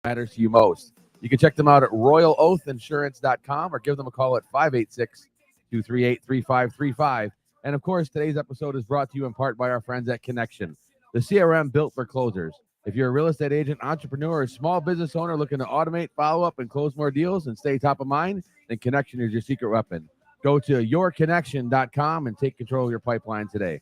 matters to you most. You can check them out at royaloathinsurance.com or give them a call at 586 238 3535. And of course, today's episode is brought to you in part by our friends at Connection, the CRM built for closers. If you're a real estate agent, entrepreneur, or small business owner looking to automate, follow up, and close more deals and stay top of mind, then Connection is your secret weapon. Go to yourconnection.com and take control of your pipeline today.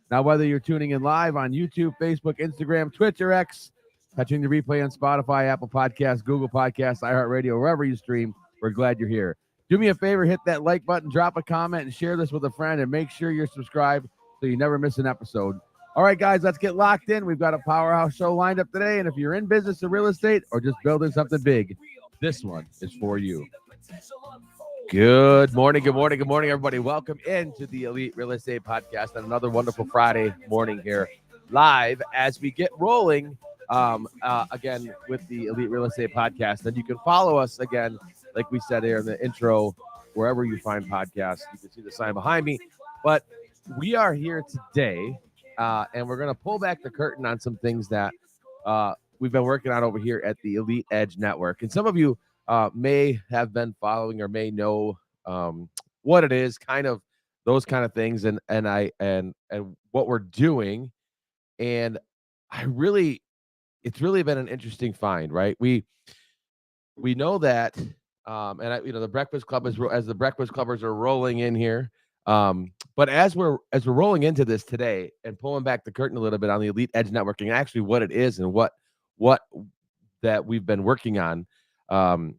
Now, whether you're tuning in live on YouTube, Facebook, Instagram, Twitch, or X, catching the replay on Spotify, Apple Podcasts, Google Podcasts, iHeartRadio, wherever you stream, we're glad you're here. Do me a favor, hit that like button, drop a comment, and share this with a friend, and make sure you're subscribed so you never miss an episode. All right, guys, let's get locked in. We've got a powerhouse show lined up today, and if you're in business or real estate or just building something big, this one is for you. Good morning, everybody. Welcome into the Elite Real Estate Podcast on another wonderful Friday morning here live as we get rolling again with the Elite Real Estate Podcast. And you can follow us again, like we said here in the intro, wherever you find podcasts. You can see the sign behind me. But we are here today, and we're going to pull back the curtain on some things that we've been working on over here at the Elite Edge Network. And some of you may have been following or may know what it is, kind of those kind of things, and what we're doing. And it's really been an interesting find, right? We know that, the Breakfast Club as the Breakfast Clubbers are rolling in here. But as we're rolling into this today and pulling back the curtain a little bit on the Elite Edge Networking, actually what it is and what that we've been working on.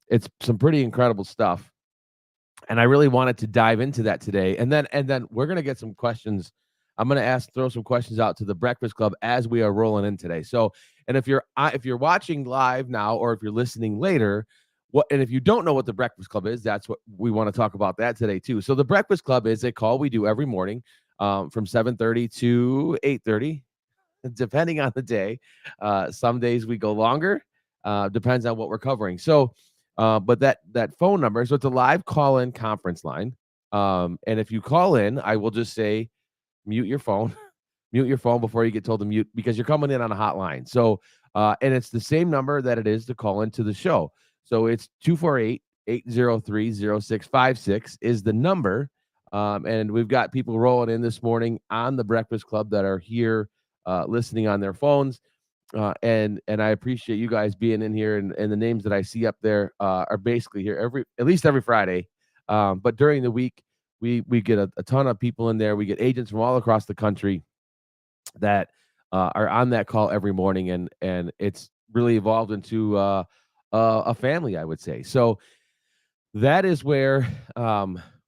It's some pretty incredible stuff, and I really wanted to dive into that today. And then we're gonna get some questions. I'm gonna throw some questions out to the Breakfast Club as we are rolling in today. So, and if you're watching live now, or if you're listening later, and if you don't know what the Breakfast Club is, that's what we want to talk about that today too. So the Breakfast Club is a call we do every morning, from 7:30 to 8:30, depending on the day. Some days we go longer. Depends on what we're covering. So, but that phone number, so it's a live call-in conference line. And if you call in, I will just say, mute your phone, mute your phone before you get told to mute, because you're coming in on a hotline. So, and it's the same number that it is to call into the show. So it's 248-803-0656 is the number. And we've got people rolling in this morning on the Breakfast Club that are here, listening on their phones. And I appreciate you guys being in here, and the names that I see up there are basically here at least every Friday. But during the week, we get a ton of people in there. We get agents from all across the country that are on that call every morning, and it's really evolved into a family, I would say. So that is where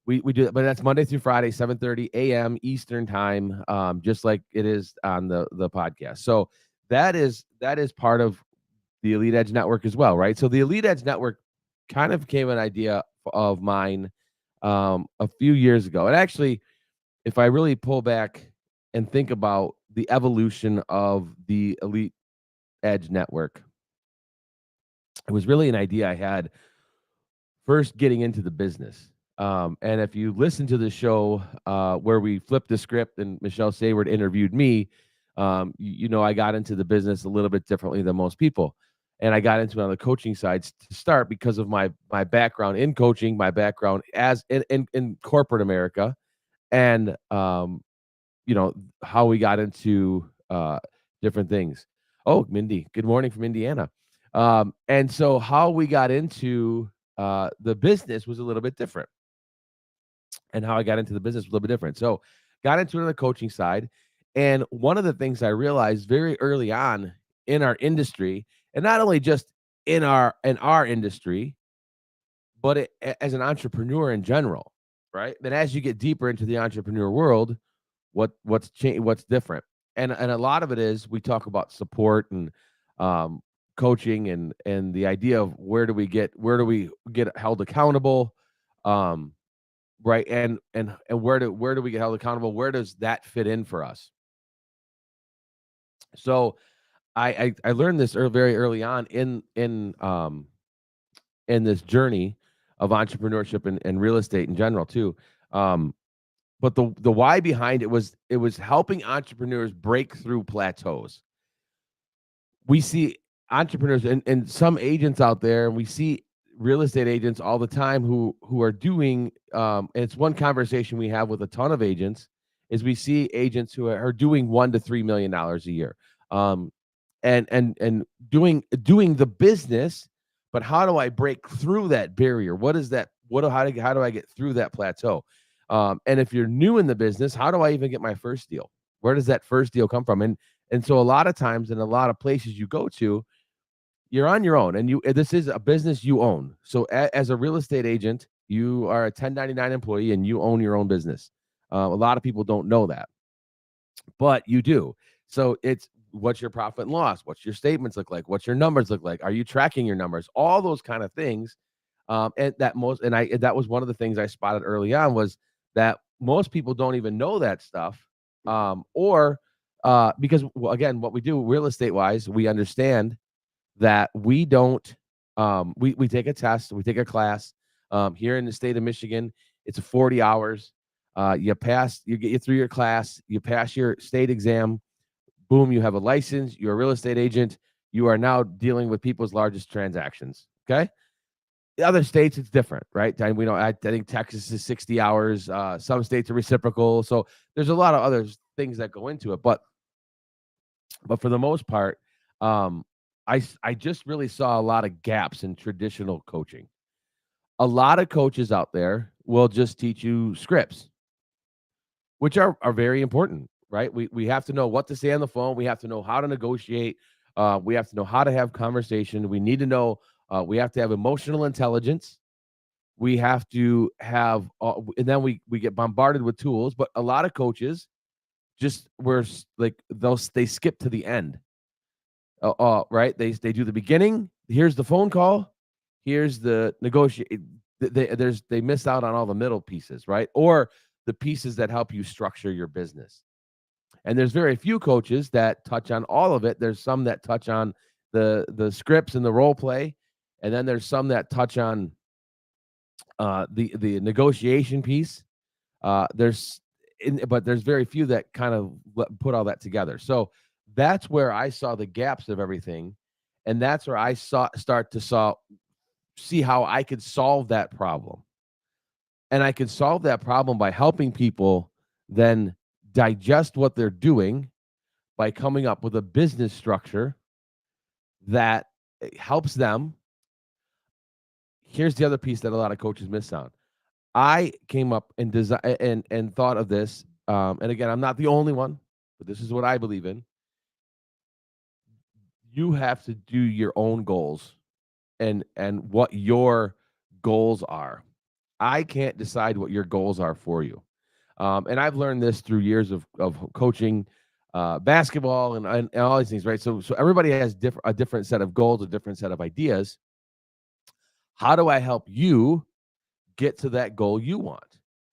we do it, but that's Monday through Friday, 7:30 a.m. Eastern time, just like it is on the podcast. So that is part of the Elite Edge Network as well, right? So the Elite Edge Network kind of became an idea of mine a few years ago. And actually, if I really pull back and think about the evolution of the Elite Edge Network, it was really an idea I had first getting into the business. And if you listen to the show where we flipped the script and Michelle Sayward interviewed me, I got into the business a little bit differently than most people. And I got into it on the coaching side to start because of my background in coaching, my background as in corporate America, and how we got into different things. Oh, Mindy, good morning from Indiana. And so how we got into the business was a little bit different. And how I got into the business was a little bit different. So got into it on the coaching side. And one of the things I realized very early on in our industry, and not only just in our industry, but as an entrepreneur in general, right? Then as you get deeper into the entrepreneur world, what's changed, what's different, and a lot of it is we talk about support and coaching and the idea of where do we get held accountable, right? And where do we get held accountable? Where does that fit in for us? So I learned this very early on in this journey of entrepreneurship and real estate in general too. But the why behind it was helping entrepreneurs break through plateaus. We see entrepreneurs and some agents out there, and we see real estate agents all the time who are doing and it's one conversation we have with a ton of agents is we see agents who are doing $1 to $3 million a year. Um, and doing the business, but how do I break through that barrier? What is that? How do I get through that plateau? And if you're new in the business, how do I even get my first deal? Where does that first deal come from? And so a lot of times in a lot of places you go to, you're on your own, and this is a business you own. So as a real estate agent, you are a 1099 employee and you own your own business. A lot of people don't know that, but you do. So it's what's your profit and loss? What's your statements look like? What's your numbers look like? Are you tracking your numbers? All those kind of things. That was one of the things I spotted early on was that most people don't even know that stuff. Or because well, again, what we do real estate wise, we understand that we don't we take a test, we take a class here in the state of Michigan. It's 40 hours. You pass, you get you through your class, you pass your state exam, boom, you have a license, you're a real estate agent, you are now dealing with people's largest transactions. Okay. The other states, it's different, right? And we know I think Texas is 60 hours. Some states are reciprocal. So there's a lot of other things that go into it. But for the most part, um, I just really saw a lot of gaps in traditional coaching. A lot of coaches out there will just teach you scripts, which are very important, right? We have to know what to say on the phone. We have to know how to negotiate. We have to know how to have conversation. We need to know. We have to have emotional intelligence. We have to have, and then we get bombarded with tools. But a lot of coaches just like they skip to the end. Right? They do the beginning. Here's the phone call. Here's the negotiate. They miss out on all the middle pieces, right? Or the pieces that help you structure your business. And there's very few coaches that touch on all of it. There's some that touch on the scripts and the role play, and then there's some that touch on the negotiation piece. But there's very few that kind of put all that together. So that's where I saw the gaps of everything, and that's where I see how I could solve that problem. And I could solve that problem by helping people then digest what they're doing by coming up with a business structure that helps them. Here's the other piece that a lot of coaches miss out. I came up and design and thought of this. And again, I'm not the only one, but this is what I believe in. You have to do your own goals and what your goals are. I can't decide what your goals are for you. And I've learned this through years of coaching basketball and all these things, right? So everybody has a different set of goals, a different set of ideas. How do I help you get to that goal you want?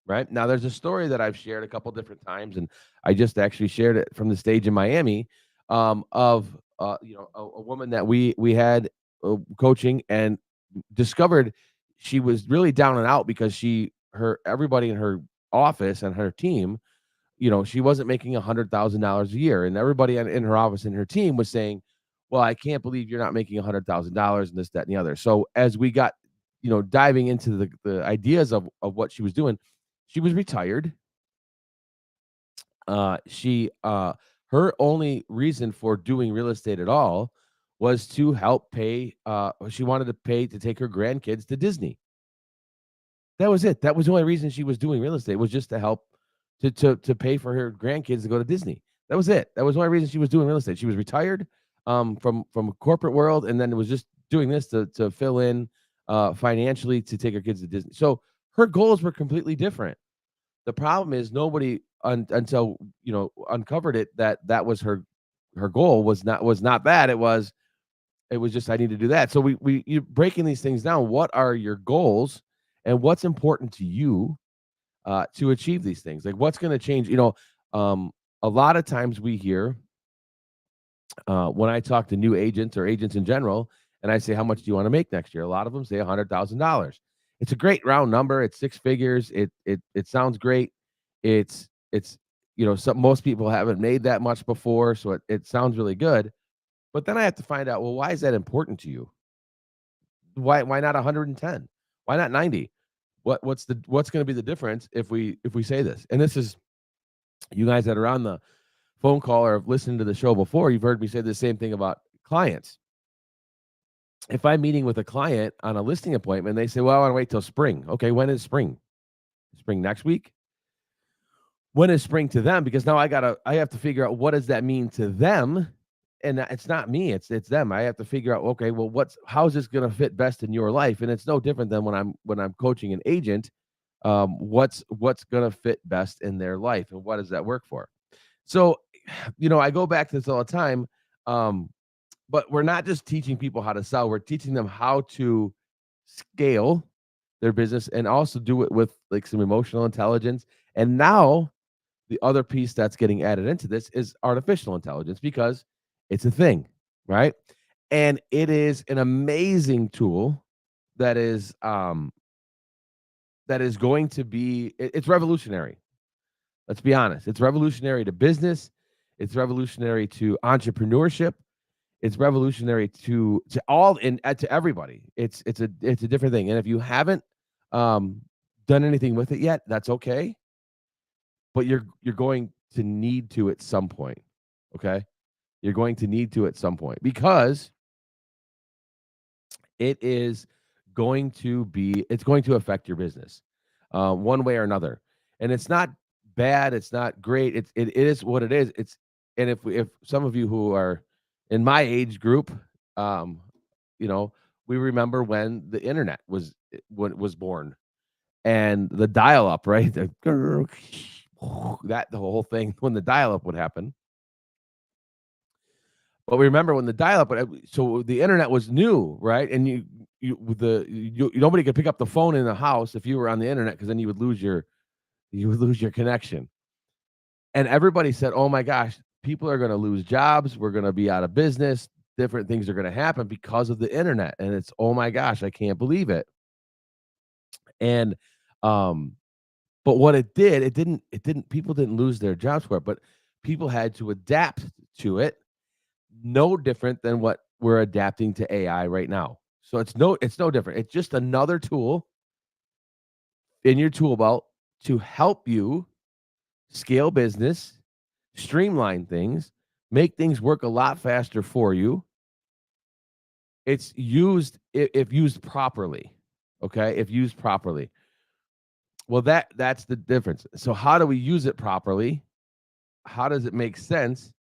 Right now, there's a story that I've shared a couple different times, and I just actually shared it from the stage in Miami of a woman that we had coaching and discovered she was really down and out because everybody in her office and her team, she wasn't making $100,000 a year, and everybody in her office and her team was saying, "Well, I can't believe you're not making $100,000 and this, that, and the other." So as we got, diving into the ideas of what she was doing, she was retired. Her only reason for doing real estate at all was to help pay. She wanted to pay to take her grandkids to Disney. That was it. That was the only reason she was doing real estate, was just to help to pay for her grandkids to go to Disney. That was it. That was the only reason she was doing real estate. She was retired from a corporate world, and then it was just doing this to fill in financially to take her kids to Disney. So her goals were completely different. The problem is nobody until uncovered it that was her goal was not that. It was just I need to do that. So you're breaking these things down. What are your goals and what's important to you to achieve these things? Like what's going to change? A lot of times we hear when I talk to new agents or agents in general, and I say, how much do you want to make next year? A lot of them say $100,000. It's a great round number. It's six figures. It sounds great. It's most people haven't made that much before, so it sounds really good. But then I have to find out, well, why is that important to you? Why not 110? Why not 90? What's going to be the difference if we say this? And this is, you guys that are on the phone call or have listened to the show before, you've heard me say the same thing about clients. If I'm meeting with a client on a listing appointment, they say, well, I want to wait till spring. Okay, when is spring? Spring next week? When is spring to them? Because now I have to figure out, what does that mean to them? And it's not me, it's them. I have to figure out, okay, well, how is this going to fit best in your life? And it's no different than when I'm coaching an agent. What's going to fit best in their life, and what does that work for? So, I go back to this all the time. But we're not just teaching people how to sell, we're teaching them how to scale their business and also do it with like some emotional intelligence. And now the other piece that's getting added into this is artificial intelligence, because it's a thing, right? And it is an amazing tool that is going to be, it's revolutionary. Let's be honest. It's revolutionary to business. It's revolutionary to entrepreneurship. It's revolutionary to all in to everybody. It's a different thing. And if you haven't done anything with it yet, that's okay. But you're going to need to at some point. Okay, you're going to need to at some point, because it's going to affect your business one way or another. And it's not bad, it's not great, it is what it is. And if some of you who are in my age group, um you know we remember when the internet was born, and the dial up, right? That the whole thing, when the dial up would happen. But we remember when the dial-up, so the internet was new, right? And nobody could pick up the phone in the house if you were on the internet, because then you would lose your connection. And everybody said, "Oh my gosh, people are going to lose jobs. We're going to be out of business. Different things are going to happen because of the internet." And it's, oh my gosh, I can't believe it. And um, but what it didn't. People didn't lose their jobs for it, but people had to adapt to it. No different than what we're adapting to AI right now. So it's no different. It's just another tool in your tool belt to help you scale business, streamline things, make things work a lot faster for you. It's used, if used properly. Okay? If used properly. Well, that's the difference. So how do we use it properly? How does it make sense?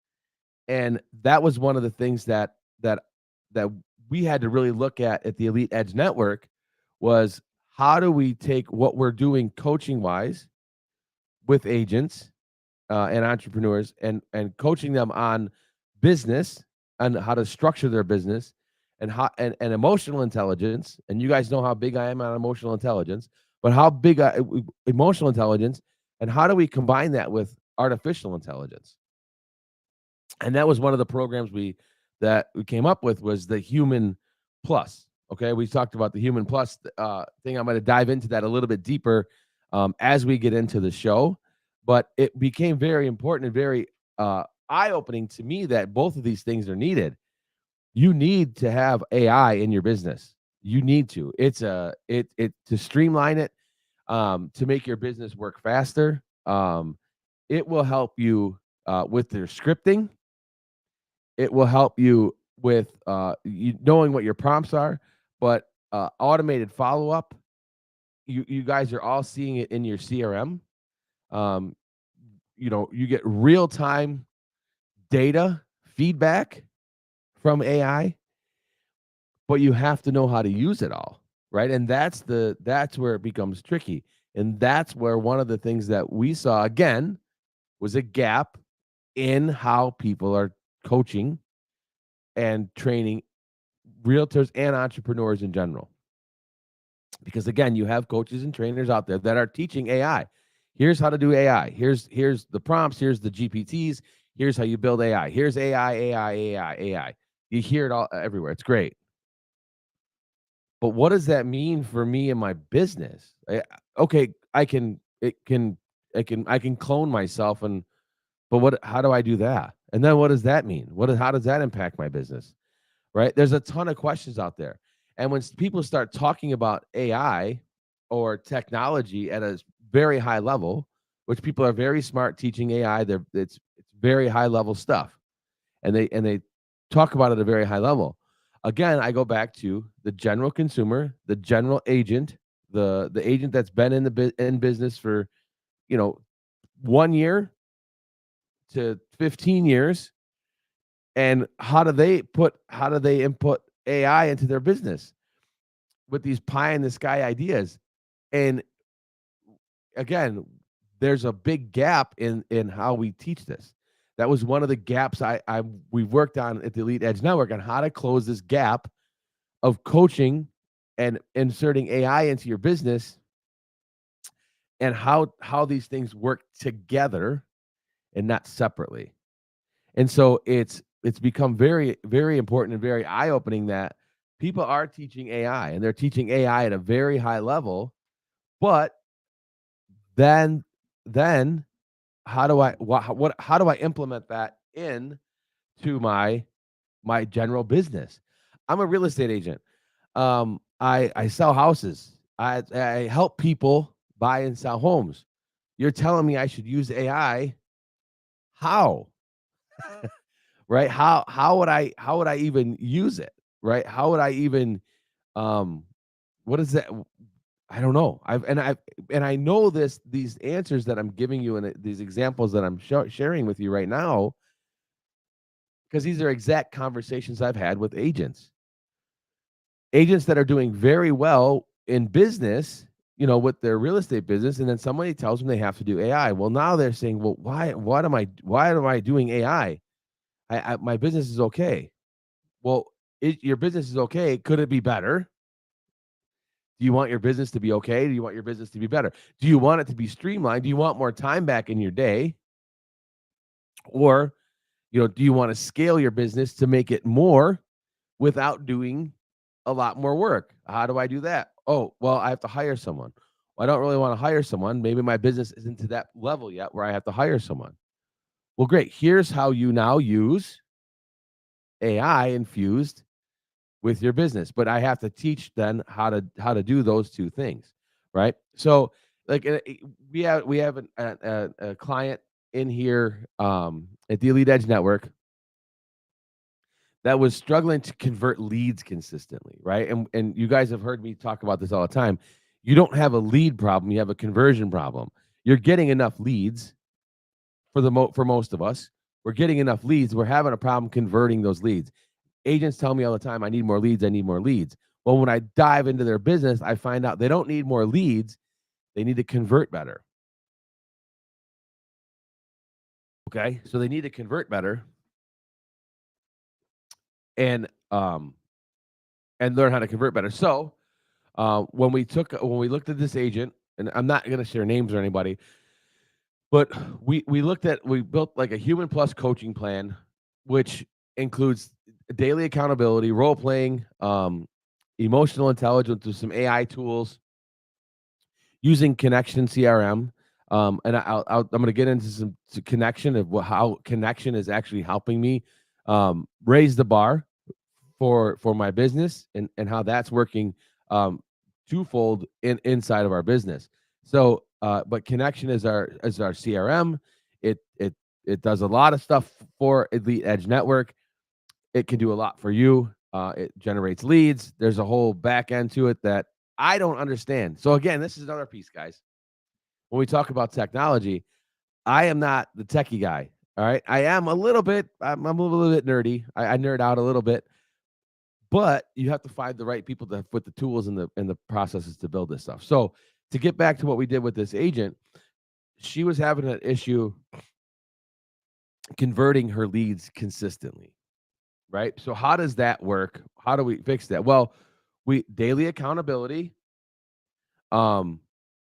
And that was one of the things that we had to really look at the Elite Edge Network, was how do we take what we're doing coaching wise with agents and entrepreneurs, and coaching them on business, and how to structure their business, and and emotional intelligence. And you guys know how big I am on emotional intelligence, but how big emotional intelligence, and how do we combine that with artificial intelligence? And that was one of the programs that we came up with, was the Human Plus. Okay, we talked about the Human Plus thing. I'm going to dive into that a little bit deeper as we get into the show, but it became very important and very eye-opening to me that both of these things are needed. You need to have AI in your business. You need to. It to streamline it, to make your business work faster. It will help you with your scripting. It will help you with you knowing what your prompts are, but automated follow up. You guys are all seeing it in your CRM. Um, you get real time data feedback from AI, but you have to know how to use it all, right? And that's where it becomes tricky, and that's where one of the things that we saw again was a gap in how people are coaching and training realtors and entrepreneurs in general. Because again, you have coaches and trainers out there that are teaching AI. Here's how to do AI. Here's the prompts. Here's the GPTs. Here's how you build AI. Here's AI. You hear it all everywhere. It's great. But what does that mean for me and my business? Okay, I can clone myself, but how do I do that? And then what does that mean? How does that impact my business? Right? There's a ton of questions out there. And when people start talking about AI or technology at a very high level, which people are very smart teaching AI, it's very high level stuff. And they talk about it at a very high level. Again, I go back to the general consumer, the general agent, the agent that's been in business for, you know, 1 year to 15 years. And how do they input AI into their business with these pie in the sky ideas? And again, there's a big gap in how we teach this. That was one of the gaps we worked on at the Elite Edge Network, on how to close this gap of coaching and inserting AI into your business, and how these things work together and not separately. And so it's become very, very important and very eye-opening that people are teaching AI, and they're teaching AI at a very high level. But then then how do I what how do I implement that in to my general business? I'm a real estate agent. I sell houses. I help people buy and sell homes. You're telling me I should use AI? How? Right? How would I even use it? Right? How would I even um what is that? I don't know. I know these answers that I'm giving you, and these examples that I'm sharing with you right now, because these are exact conversations I've had with agents that are doing very well in business, with their real estate business, and then somebody tells them they have to do AI. Well, now they're saying, well, why am I doing AI? My business is okay. Well, your business is okay. Could it be better? Do you want your business to be okay? Do you want your business to be better? Do you want it to be streamlined? Do you want more time back in your day? Or, do you want to scale your business to make it more without doing a lot more work? How do I do that? Oh, well, I have to hire someone. Well, I don't really want to hire someone. Maybe my business isn't to that level yet where I have to hire someone. Well, great. Here's how you now use AI infused with your business, but I have to teach then how to do those two things, right? So, like, we have a client in here, at the Elite Edge Network, that was struggling to convert leads consistently, right? And you guys have heard me talk about this all the time. You don't have a lead problem, you have a conversion problem. You're getting enough leads for most of us. We're getting enough leads. We're having a problem converting those leads. Agents tell me all the time, I need more leads, I need more leads. Well, when I dive into their business, I find out they don't need more leads, they need to convert better. Okay? So they need to convert better, and learn how to convert better. So, when we looked at this agent, and I'm not going to share names or anybody, but we built like a human plus coaching plan, which includes daily accountability, role playing, emotional intelligence with some AI tools, using Connection CRM. And I'm going to get into some Connection of how Connection is actually helping me raise the bar for my business, and how that's working um, twofold inside of our business. So, but Connection is our CRM. It does a lot of stuff for Elite Edge Network. It can do a lot for you. It generates leads. There's a whole back end to it that I don't understand. So again, this is another piece, guys. When we talk about technology, I am not the techie guy. All right, I am a little bit. I'm a little bit nerdy. I nerd out a little bit, but you have to find the right people to with the tools and the processes to build this stuff. So to get back to what we did with this agent, she was having an issue converting her leads consistently, right? So how does that work? How do we fix that? Well, we daily accountability. Um,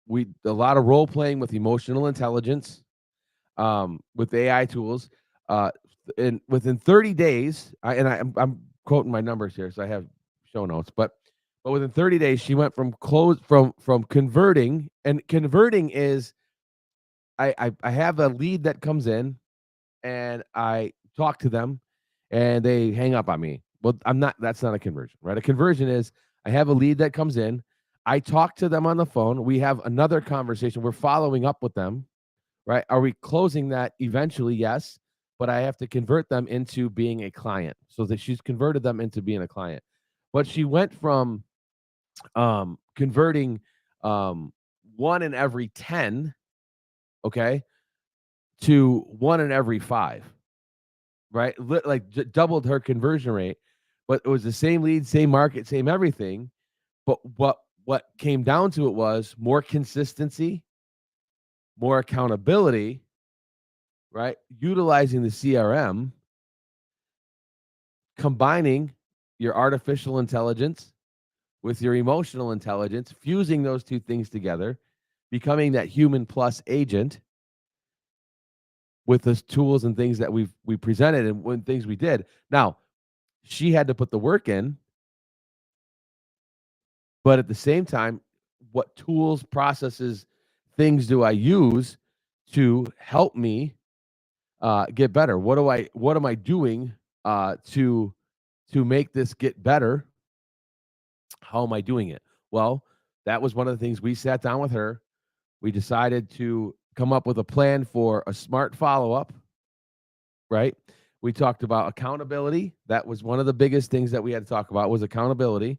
we a lot of role playing with emotional intelligence, with AI tools. Uh, and within 30 days, I'm quoting my numbers here, so I have show notes, but within 30 days, she went from converting, and converting is I have a lead that comes in, and I talk to them and they hang up on me. Well, that's not a conversion, right? A conversion is I have a lead that comes in. I talk to them on the phone. We have another conversation. We're following up with them, right? Are we closing that eventually? Yes. But I have to convert them into being a client. So that she's converted them into being a client. But she went from converting 1 in every 10, okay, to 1 in every 5, right? Like doubled her conversion rate, but it was the same lead, same market, same everything. But what came down to it was more consistency, more accountability, right? Utilizing the CRM, combining your artificial intelligence with your emotional intelligence, fusing those two things together, becoming that human plus agent with the tools and things that we presented and when things we did. Now, she had to put the work in, but at the same time, what tools, processes, things do I use to help me get better? What am I doing to make this get better? How am I doing it? Well, that was one of the things we sat down with her. We decided to come up with a plan for a smart follow-up, right? We talked about accountability. That was one of the biggest things that we had to talk about was accountability.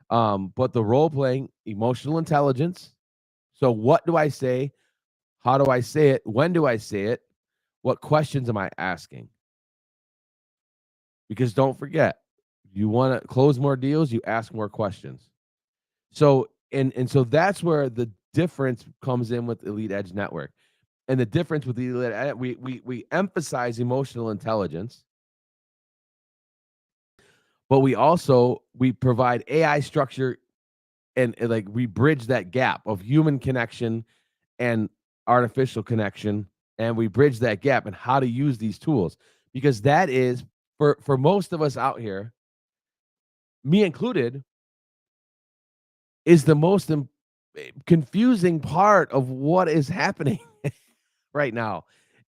But the role playing, emotional intelligence. So what do I say? How do I say it? When do I say it? What questions am I asking? Because don't forget, you want to close more deals, you ask more questions. So and so that's where the difference comes in with Elite Edge Network. And the difference with the Elite Edge, we emphasize emotional intelligence, but we provide AI structure and like we bridge that gap of human connection and artificial connection, and we bridge that gap and how to use these tools because that is for most of us out here, me included, is the most confusing part of what is happening right now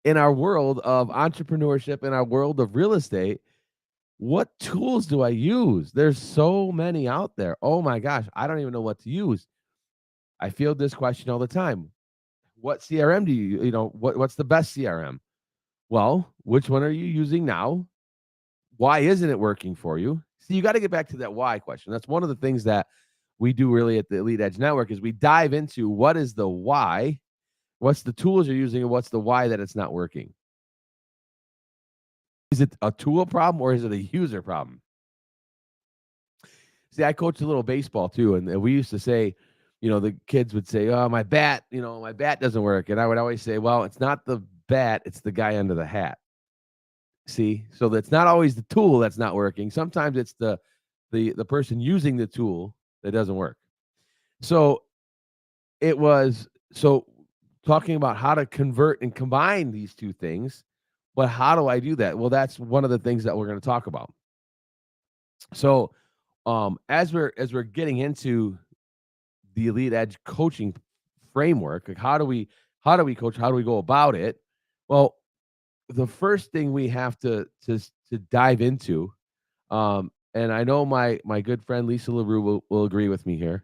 in our world of entrepreneurship, in our world of real estate. What tools do I use? There's so many out there. Oh my gosh, I don't even know what to use. I field this question all the time. What CRM do you know, what's the best CRM? Well, which one are you using now? Why isn't it working for you? See, you got to get back to that why question. That's one of the things that we do really at the Elite Edge Network is we dive into what is the why, what's the tools you're using, and what's the why that it's not working. Is it a tool problem or is it a user problem? See, I coach a little baseball too, and we used to say, the kids would say, "Oh, my bat, my bat doesn't work," and I would always say, "Well, it's not the bat, it's the guy under the hat." See, so that's not always the tool that's not working. Sometimes it's the person using the tool that doesn't work. So it was talking about how to convert and combine these two things, but how do I do that? Well, that's one of the things that we're going to talk about. So, as we're getting into the Elite Edge coaching framework, like how do we coach? How do we go about it? Well, the first thing we have to dive into, and I know my good friend Lisa LaRue will agree with me here,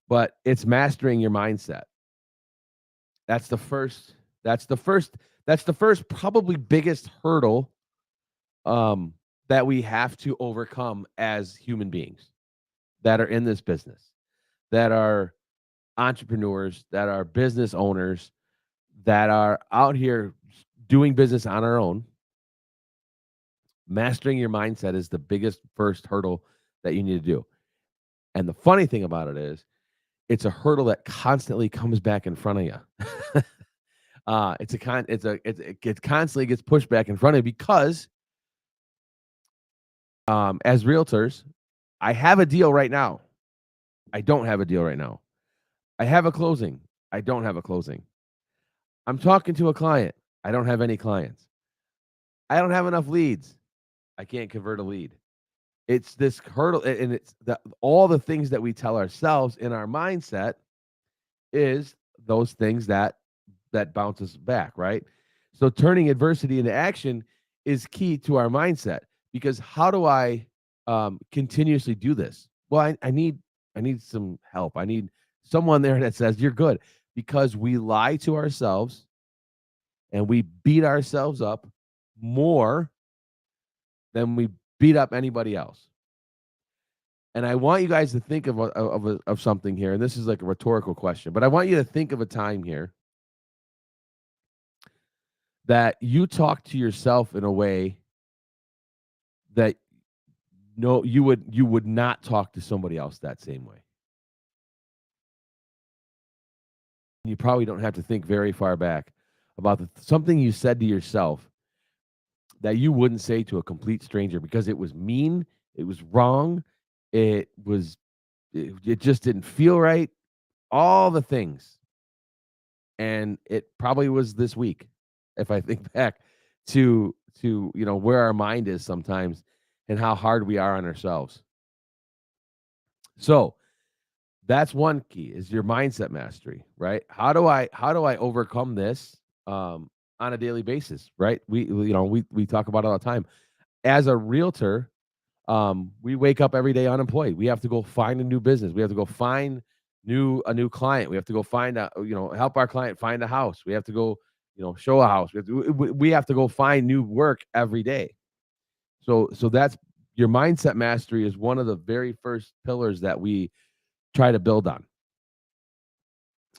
but it's mastering your mindset. That's the first. That's the first. That's the first, probably biggest hurdle that we have to overcome as human beings that are in this business, that are entrepreneurs, that are business owners, that are out here doing business on our own. Mastering your mindset is the biggest first hurdle that you need to do. And the funny thing about it is, it's a hurdle that constantly comes back in front of you. It constantly gets pushed back in front of you because, as realtors, I have a deal right now. I don't have a deal right now. I have a closing. I don't have a closing. I'm talking to a client. I don't have any clients. I don't have enough leads. I can't convert a lead. It's this hurdle, and it's all the things that we tell ourselves in our mindset is those things that bounce us back, right? So turning adversity into action is key to our mindset, because how do I continuously do this? Well, I need some help. I need someone there that says you're good, because we lie to ourselves and we beat ourselves up more than we beat up anybody else. And I want you guys to think of something here, and this is like a rhetorical question, but I want you to think of a time here that you talk to yourself in a way that no you would not talk to somebody else that same way. You probably don't have to think very far back about something you said to yourself that you wouldn't say to a complete stranger because it was mean, it was wrong, it was it just didn't feel right, all the things. And it probably was this week, if I think back to where our mind is sometimes and how hard we are on ourselves. So that's one key, is your mindset mastery, right? How do I overcome this on a daily basis, right? We talk about it all the time. As a realtor, we wake up every day unemployed. We have to go find a new business. We have to go find a new client. We have to go find help our client find a house. We have to go, show a house. We have to go find new work every day. So that's your mindset mastery is one of the very first pillars that we try to build on.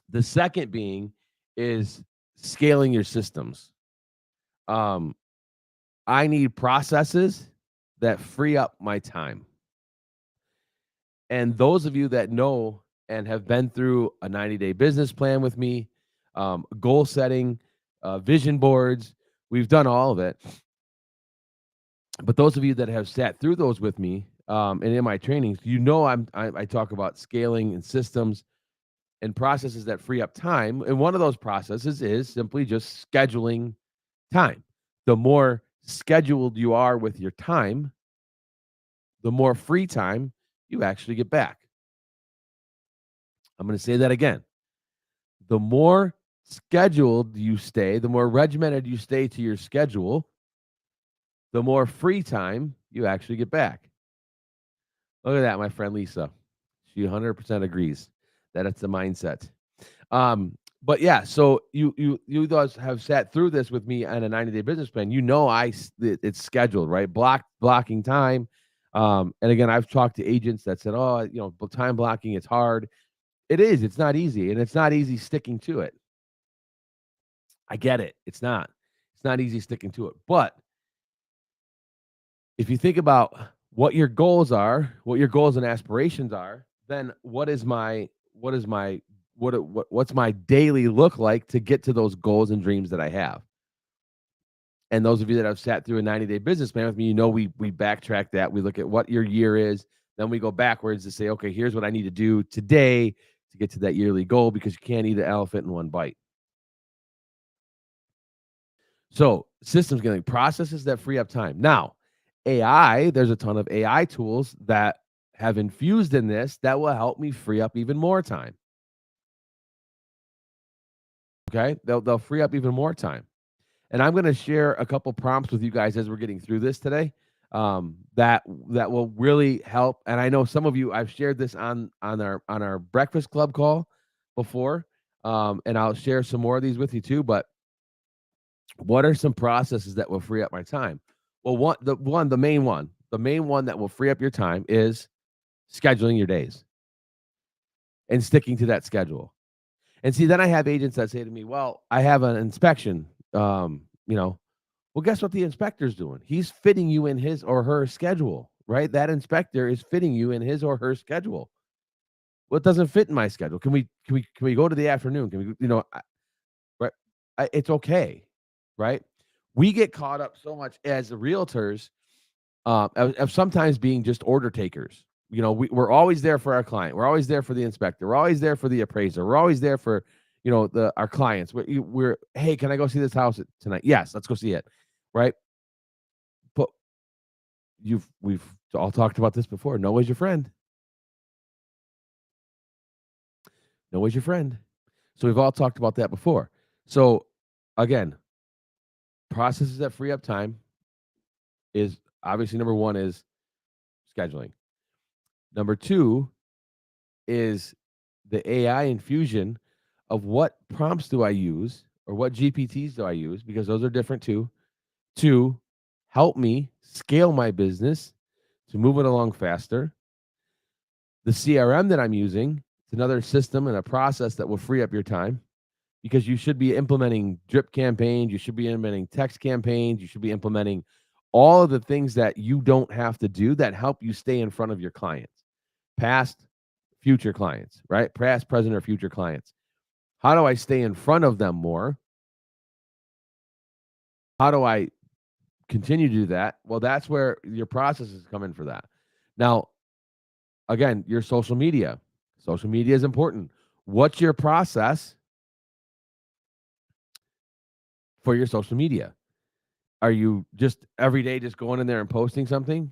The second being is scaling your systems. Um, I need processes that free up my time. And those of you that know and have been through a 90-day business plan with me, goal setting, vision boards, we've done all of it. But those of you that have sat through those with me, and in my trainings, I talk about scaling and systems and processes that free up time. And one of those processes is simply just scheduling time. The more scheduled you are with your time, the more free time you actually get back. I'm going to say that again. The more scheduled you stay, the more regimented you stay to your schedule, the more free time you actually get back. Look at that, my friend Lisa. She 100% agrees that it's the mindset. But yeah, so you guys have sat through this with me on a 90-day business plan. It's scheduled, right? Blocking time. And again, I've talked to agents that said, "Oh, time blocking, it's hard." It is. It's not easy, and it's not easy sticking to it. I get it. It's not. It's not easy sticking to it. But if you think about what your goals are, what your goals and aspirations are, then what's my daily look like to get to those goals and dreams that I have? And those of you that have sat through a 90-day business plan with me, we backtrack that. We look at what your year is, then we go backwards to say, okay, here's what I need to do today to get to that yearly goal, because you can't eat an elephant in one bite. So systems getting processes that free up time. Now, AI, there's a ton of AI tools that have infused in this that will help me free up even more time. Okay. They'll free up even more time. And I'm going to share a couple prompts with you guys as we're getting through this today. That will really help. And I know some of you, I've shared this on our breakfast club call before. And I'll share some more of these with you too. But what are some processes that will free up my time? Well, the main one that will free up your time is scheduling your days and sticking to that schedule. And see, then I have agents that say to me, "Well, I have an inspection. Well, guess what the inspector's doing? He's fitting you in his or her schedule, right? That inspector is fitting you in his or her schedule. Well, it doesn't fit in my schedule. Can we go to the afternoon? Can we, right? It's okay, right? We get caught up so much as the realtors of sometimes being just order takers. We're always there for our client. We're always there for the inspector. We're always there for the appraiser. We're always there for our clients. We're hey, can I go see this house tonight? Yes, let's go see it, right? But we've all talked about this before. Noah's your friend. Noah's your friend. So we've all talked about that before. So again, processes that free up time. is obviously number one is scheduling. Number two is the AI infusion of what prompts do I use or what GPTs do I use, because those are different too, to help me scale my business, to move it along faster. The CRM that I'm using, it's another system and a process that will free up your time, because you should be implementing drip campaigns, you should be implementing text campaigns, you should be implementing all of the things that you don't have to do that help you stay in front of your clients, past, future clients, right? Past, present, or future clients. How do I stay in front of them more? How do I continue to do that? Well, that's where your processes come in for that. Now, again, your social media. Social media is important. What's your process for your social media? Are you just every day just going in there and posting something?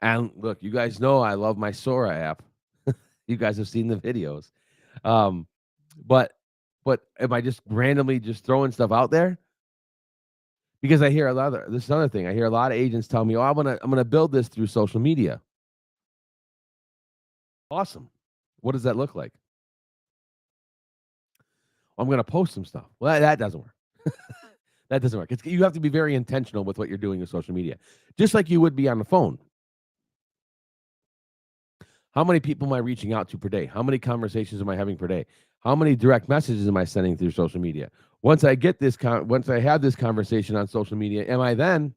And look, you guys know I love my Sora app. You guys have seen the videos. Um, but am I just randomly just throwing stuff out there? Because I hear a lot of this is another thing. I hear a lot of agents tell me, "Oh, I'm gonna build this through social media." Awesome. What does that look like? I'm gonna post some stuff. Well, that doesn't work. That doesn't work. You have to be very intentional with what you're doing in social media, just like you would be on the phone. How many people am I reaching out to per day? How many conversations am I having per day? How many direct messages am I sending through social media? Once I get this, once I have this conversation on social media, am I then?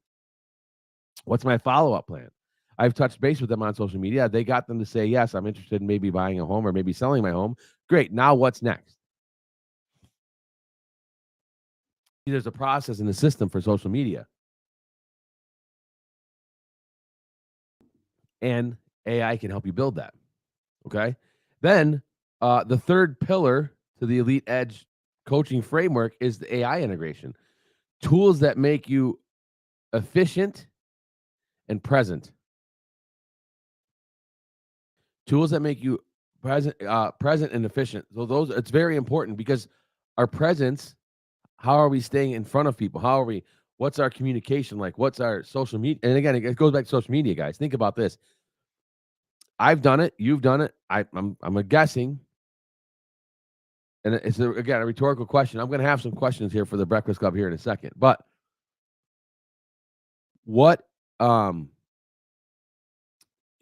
What's my follow up plan? I've touched base with them on social media. They got them to say yes. I'm interested in maybe buying a home or maybe selling my home. Great. Now what's next? There's a process in the system for social media, and AI can help you build that. Okay. Then the third pillar to the Elite Edge coaching framework is the AI integration. Tools that make you efficient and present. Tools that make you present and efficient. So those, it's very important, because our presence, how are we staying in front of people? How are we? What's our communication like? What's our social media? And again, it goes back to social media, guys. Think about this. I've done it. You've done it. I'm a guessing, and it's again a rhetorical question. I'm going to have some questions here for the Breakfast Club here in a second. But what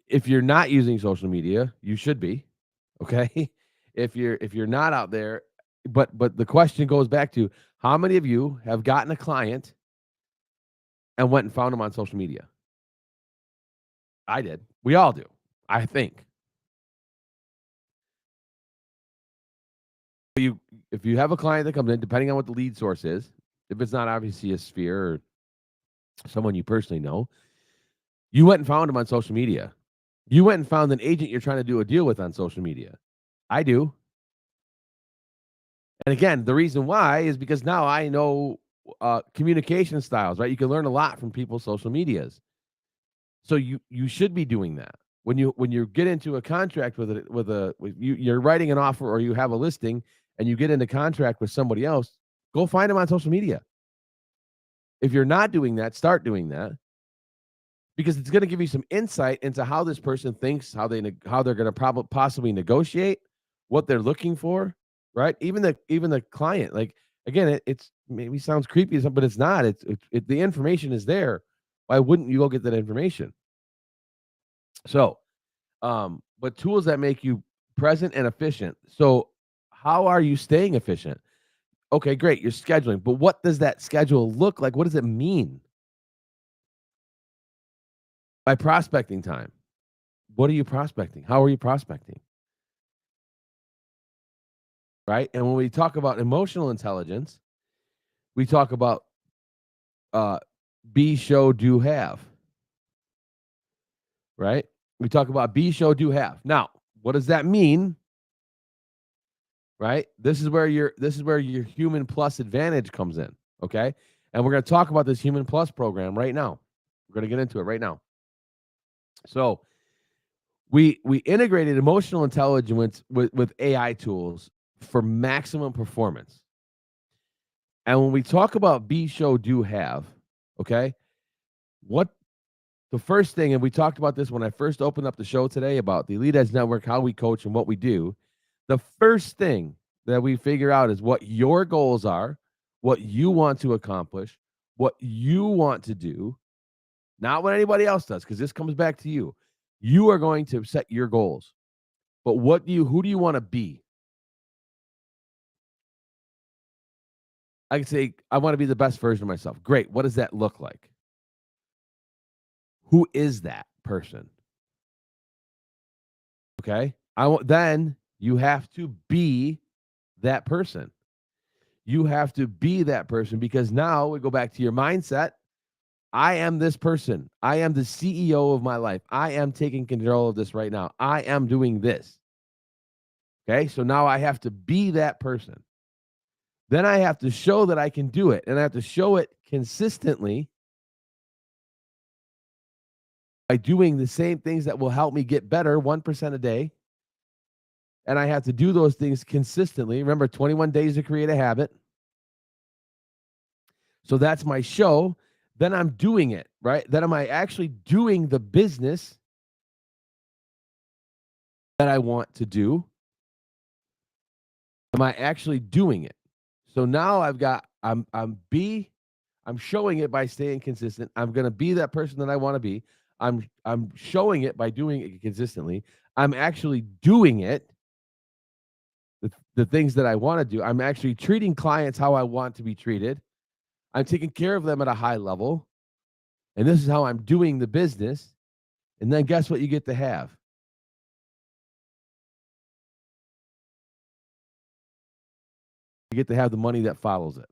if you're not using social media, you should be, okay? If you're not out there, but the question goes back to, how many of you have gotten a client and went and found them on social media? I did. We all do, I think. If you have a client that comes in, depending on what the lead source is, if it's not obviously a Sphere or someone you personally know, you went and found them on social media. You went and found an agent you're trying to do a deal with on social media. I do. And again, the reason why is because now I know communication styles, right? You can learn a lot from people's social medias. So you should be doing that. When you get into a contract you're writing an offer or you have a listing and you get into contract with somebody else, go find them on social media. If you're not doing that, start doing that, because it's going to give you some insight into how this person thinks, how they're going to possibly negotiate, what they're looking for, right? Even the client, like, again, it's maybe sounds creepy, but it's not. The information is there. Why wouldn't you go get that information? So, but tools that make you present and efficient. So, how are you staying efficient? Okay, great. You're scheduling, but what does that schedule look like? What does it mean? By prospecting time. What are you prospecting? How are you prospecting? Right? And when we talk about emotional intelligence, we talk about be, show, do, have. Right? We talk about be, show, do, have. Now, what does that mean? Right? This is where your human plus advantage comes in. Okay. And we're going to talk about this human plus program right now. We're going to get into it right now. So we integrated emotional intelligence with AI tools for maximum performance. And when we talk about be, show, do, have, okay, what the first thing, and we talked about this when I first opened up the show today about the Elite Edge Network, how we coach and what we do. The first thing that we figure out is what your goals are, what you want to accomplish, what you want to do, not what anybody else does, because this comes back to you. You are going to set your goals. But who do you want to be? I can say, I want to be the best version of myself. Great. What does that look like? Who is that person? Okay. Then you have to be that person. You have to be that person because now we go back to your mindset. I am this person. I am the CEO of my life. I am taking control of this right now. I am doing this. Okay. So now I have to be that person. Then I have to show that I can do it, and I have to show it consistently by doing the same things that will help me get better 1% a day. And I have to do those things consistently. Remember, 21 days to create a habit. So that's my show. Then I'm doing it, right? Then am I actually doing the business that I want to do? Am I actually doing it? So now I'm showing it by staying consistent. I'm going to be that person that I want to be. I'm showing it by doing it consistently. I'm actually doing it. The things that I want to do. I'm actually treating clients how I want to be treated. I'm taking care of them at a high level. And this is how I'm doing the business. And then guess what you get to have? You get to have the money that follows it.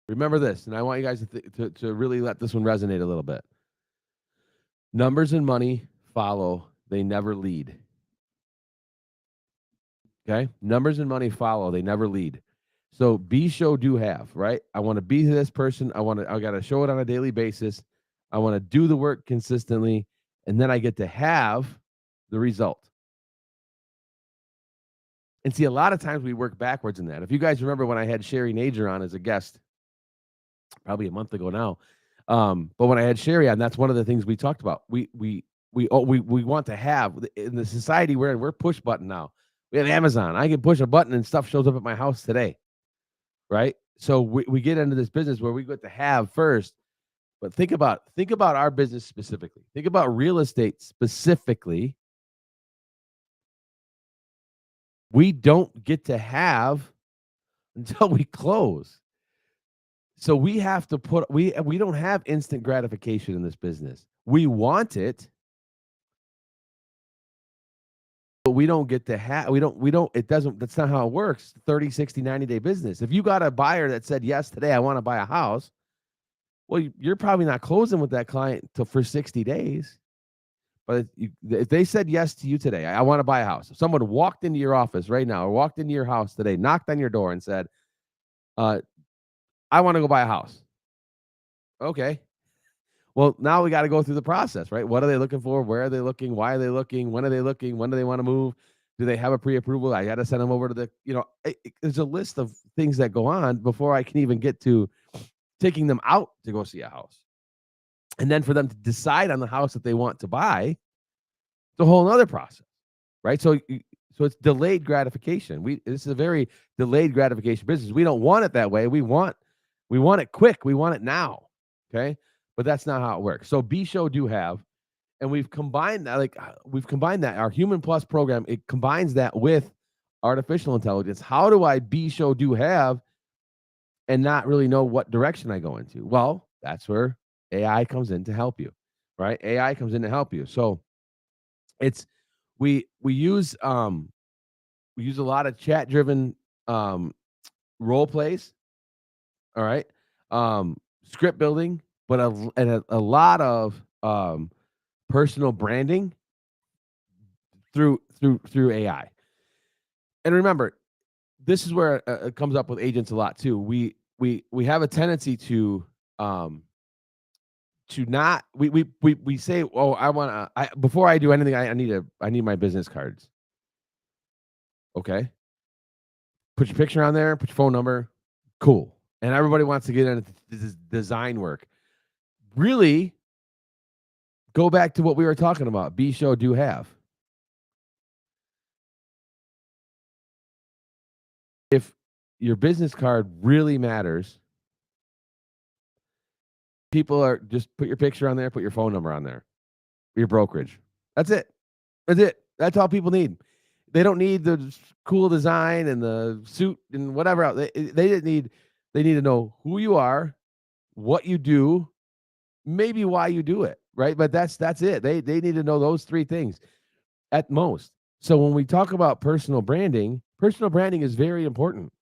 Remember this, and I want you guys to really let this one resonate a little bit. Numbers and money follow, they never lead. Okay? Numbers and money follow, they never lead. So be, show, do, have, right? I want to be this person. I got to show it on a daily basis. I want to do the work consistently, and then I get to have the result. And see, a lot of times we work backwards in that. If you guys remember when I had Sherry Nager on as a guest, probably a month ago now, but when I had Sherry on, that's one of the things we talked about. We want to have in the society we're in. We're push button now. We have Amazon. I can push a button and stuff shows up at my house today, right? So we get into this business where we get to have first. But think about our business specifically. Think about real estate specifically. We don't get to have until we close. So we have to we don't have instant gratification in this business. We want it, but we don't get to have it doesn't that's not how it works. 30, 60, 90-day business. If you got a buyer that said, yes, today I want to buy a house, well, you're probably not closing with that client for 60 days. But if they said yes to you today, I want to buy a house. If someone walked into your office right now or walked into your house today, knocked on your door and said, I want to go buy a house. Okay. Well, now we got to go through the process, right? What are they looking for? Where are they looking? Why are they looking? When are they looking? When do they want to move? Do they have a pre-approval? I got to send them over to the, there's a list of things that go on before I can even get to taking them out to go see a house. And then for them to decide on the house that they want to buy, it's a whole other process, right? So it's delayed gratification. This is a very delayed gratification business. We don't want it that way. We want it quick. We want it now. Okay. But that's not how it works. So be, show, do, have. And we've combined that. Our Human Plus program, it combines that with artificial intelligence. How do I be, show, do, have and not really know what direction I go into? Well, that's where AI comes in to help you, right? AI comes in to help you. So we use a lot of chat driven role plays, all right, script building, but a lot of personal branding through AI. And remember, this is where it comes up with agents a lot too. We have a tendency to not we say, oh, I want to, before I do anything, I need my business cards. Okay. Put your picture on there, put your phone number, cool. And everybody wants to get into this design work. Really, go back to what we were talking about. Be, show, do, have. If your business card really matters, people are just put your picture on there, put your phone number on there, your brokerage. That's it. That's it. That's all people need. They don't need the cool design and the suit and whatever else. They didn't need. They need to know who you are, what you do, maybe why you do it, right? But that's it. They need to know those three things at most. So when we talk about personal branding is very important.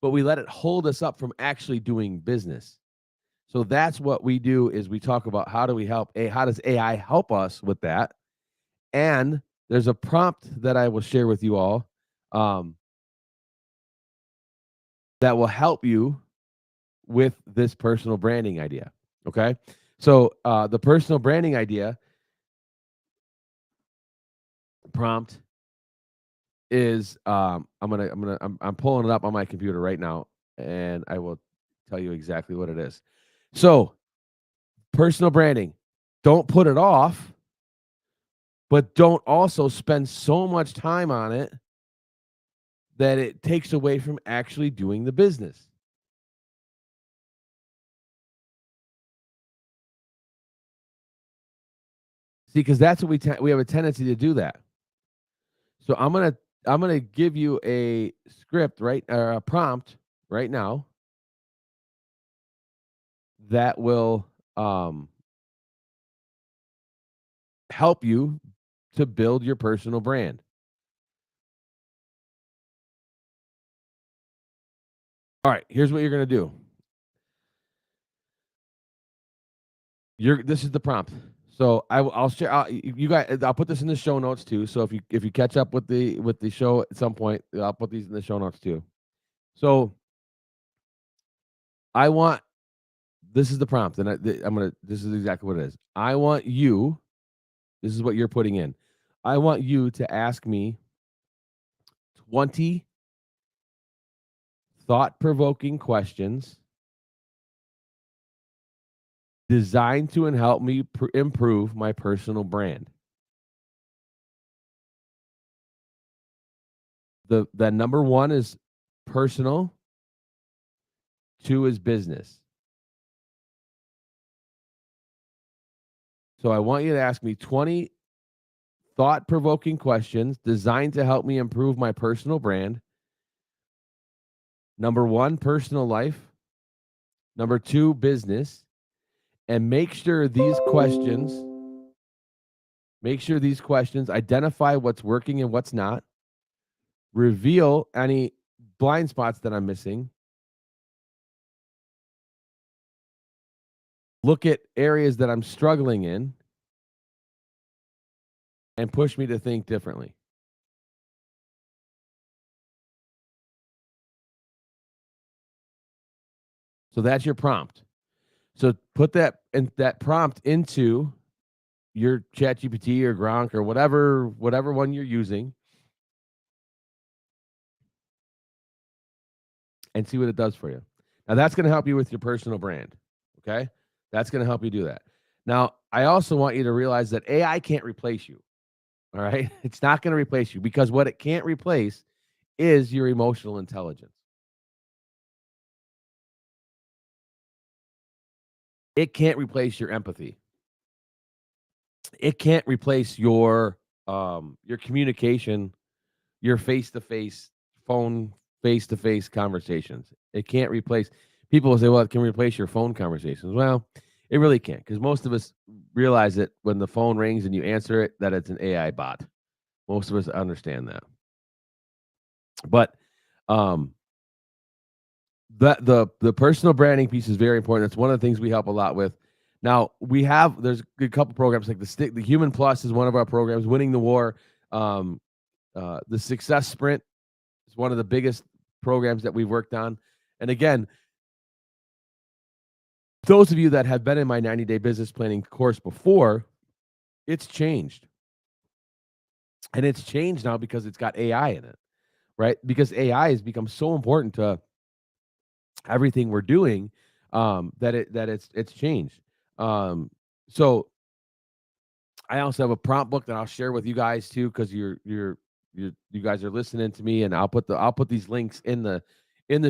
But we let it hold us up from actually doing business. So that's what we do is we talk about how does AI help us with that? And there's a prompt that I will share with you all that will help you with this personal branding idea. Okay. So the personal branding idea prompt is I'm pulling it up on my computer right now, and I will tell you exactly what it is. So personal branding, don't put it off, but don't also spend so much time on it that it takes away from actually doing the business. See, because that's what we have a tendency to do that. So I'm gonna give you a script, right, or a prompt right now that will help you to build your personal brand. All right, here's what you're gonna do. This is the prompt. So I'll share. You guys, I'll put this in the show notes too. So if you catch up with the show at some point, I'll put these in the show notes too. So I want this is the prompt, and I'm gonna. This is exactly what it is. I want you. This is what you're putting in. I want you to ask me 20 thought-provoking questions designed to help me improve my personal brand. The number 1 is personal, 2 is business. So I want you to ask me 20 thought-provoking questions designed to help me improve my personal brand. Number 1, personal life. Number 2, business. And make sure these questions identify what's working and what's not, reveal any blind spots that I'm missing, look at areas that I'm struggling in, and push me to think differently. So that's your prompt. So put that prompt into your ChatGPT or Gronk or whatever one you're using, and see what it does for you. Now that's going to help you with your personal brand. Okay, that's going to help you do that. Now I also want you to realize that AI can't replace you. All right, it's not going to replace you, because what it can't replace is your emotional intelligence. It can't replace your empathy. It can't replace your communication, your face-to-face phone, face-to-face conversations. It can't replace. People will say, "Well, it can replace your phone conversations." Well, it really can't, because most of us realize that when the phone rings and you answer it, that it's an AI bot. Most of us understand that. But the personal branding piece is very important. It's one of the things we help a lot with. Now there's a couple programs like the Human Plus is one of our programs. Winning the War, the Success Sprint is one of the biggest programs that we've worked on. And again, those of you that have been in my 90-day business planning course before, it's changed. And it's changed now because it's got AI in it. right? Because AI has become so important to everything we're doing, it's changed. So I also have a prompt book that I'll share with you guys too, because you guys are listening to me, and I'll put these links in the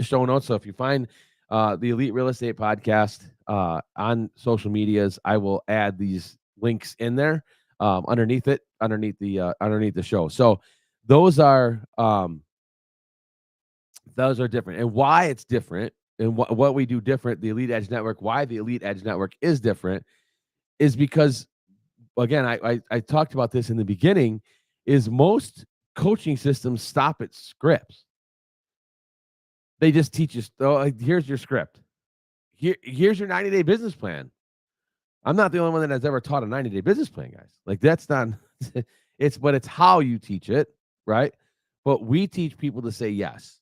show notes. So if you find the Elite Real Estate Podcast on social medias, I will add these links in there underneath the show. So those are different, and why it's different, and what we do different. The Elite Edge Network, why the Elite Edge Network is different, is because, again, I talked about this in the beginning, is most coaching systems stop at scripts. They just teach you, oh, here's your script. Here's your 90-day business plan. I'm not the only one that has ever taught a 90-day business plan, guys. Like, that's not, it's how you teach it, right? But we teach people to say yes,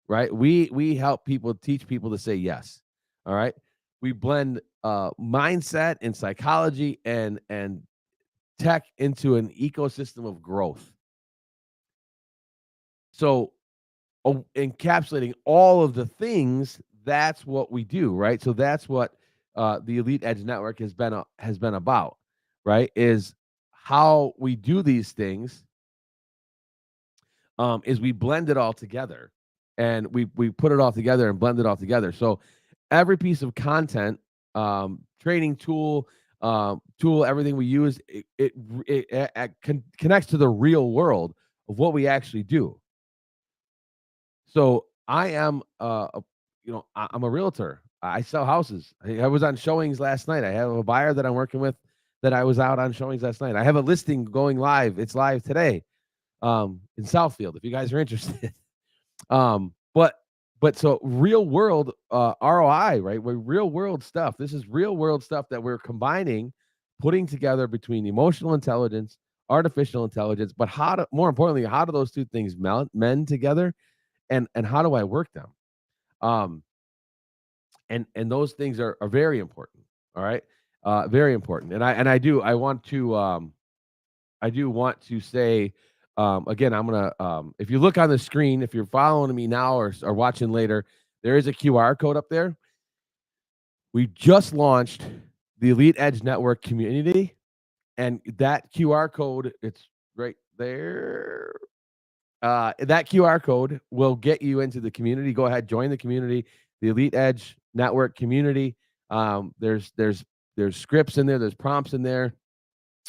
right? We help people, teach people to say yes. All right. We blend mindset and psychology and tech into an ecosystem of growth. So, encapsulating all of the things, that's what we do, right? So that's what the Elite Edge Network has been about, right? Is how we do these things. Is we blend it all together, and we put it all together and blend it all together. So every piece of content, training tool, everything we use, it connects to the real world of what we actually do. So I am, I'm a realtor. I sell houses. I was on showings last night. I have a buyer that I'm working with that I was out on showings last night. I have a listing going live. It's live today, in Southfield, if you guys are interested. But so real world ROI, right? We're real world stuff. This is real world stuff that we're combining, putting together between emotional intelligence, artificial intelligence, but more importantly, how do those two things mend together? And how do I work them? And those things are very important. All right. Very important. And I do want to say, again, I'm gonna, if you look on the screen, if you're following me now or watching later, there is a QR code up there. We just launched the Elite Edge Network community, and that QR code, it's right there. That QR code will get you into the community. Go ahead, join the community, the Elite Edge Network community. There's scripts in there, there's prompts in there.